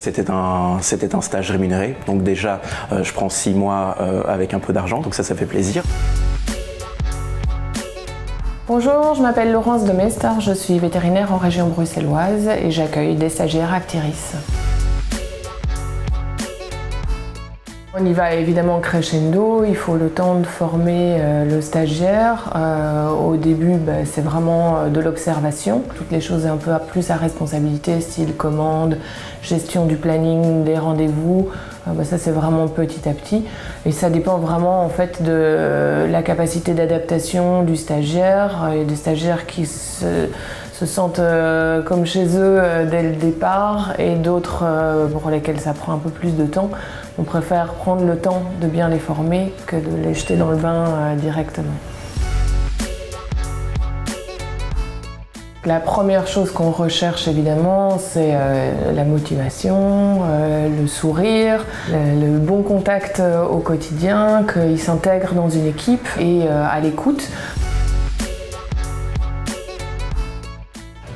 C'était un stage rémunéré, donc déjà je prends 6 mois avec un peu d'argent, donc ça fait plaisir. Bonjour, je m'appelle Laurence de Mestar, je suis vétérinaire en région bruxelloise et j'accueille des stagiaires Actiris. On y va évidemment crescendo, il faut le temps de former le stagiaire. Au début, c'est vraiment de l'observation. Toutes les choses un peu plus à responsabilité, style commande, gestion du planning, des rendez-vous, ça c'est vraiment petit à petit. Et ça dépend vraiment en fait de la capacité d'adaptation du stagiaire et des stagiaires qui se sentent comme chez eux dès le départ et d'autres pour lesquels ça prend un peu plus de temps. On préfère prendre le temps de bien les former que de les jeter dans le bain directement. La première chose qu'on recherche évidemment, c'est la motivation, le sourire, le bon contact au quotidien, qu'ils s'intègrent dans une équipe et à l'écoute.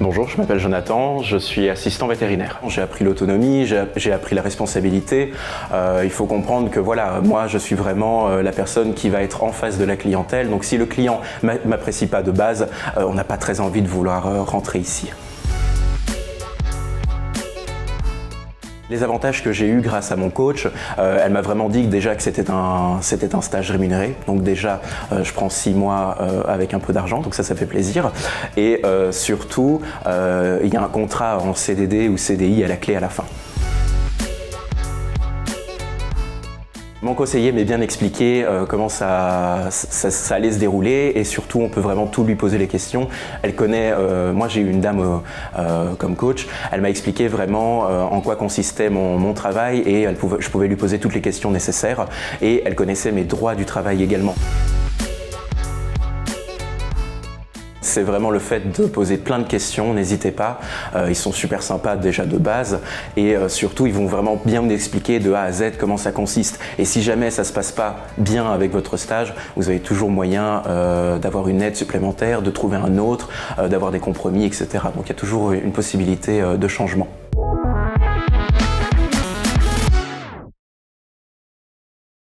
Bonjour, je m'appelle Jonathan, je suis assistant vétérinaire. J'ai appris l'autonomie, j'ai appris la responsabilité. Il faut comprendre que voilà, moi je suis vraiment la personne qui va être en face de la clientèle. Donc si le client ne m'apprécie pas de base, on n'a pas très envie de vouloir rentrer ici. Les avantages que j'ai eus grâce à mon coach, elle m'a vraiment dit déjà que c'était un stage rémunéré. Donc déjà, je prends 6 mois avec un peu d'argent, donc ça fait plaisir. Et surtout, il y a un contrat en CDD ou CDI à la clé à la fin. Mon conseiller m'a bien expliqué comment ça allait se dérouler et surtout on peut vraiment tout lui poser les questions. Elle connaît, moi j'ai eu une dame comme coach, elle m'a expliqué vraiment en quoi consistait mon travail et je pouvais lui poser toutes les questions nécessaires et elle connaissait mes droits du travail également. C'est vraiment le fait de poser plein de questions, n'hésitez pas, ils sont super sympas déjà de base et surtout ils vont vraiment bien vous expliquer de A à Z comment ça consiste. Et si jamais ça ne se passe pas bien avec votre stage, vous avez toujours moyen d'avoir une aide supplémentaire, de trouver un autre, d'avoir des compromis, etc. Donc il y a toujours une possibilité de changement.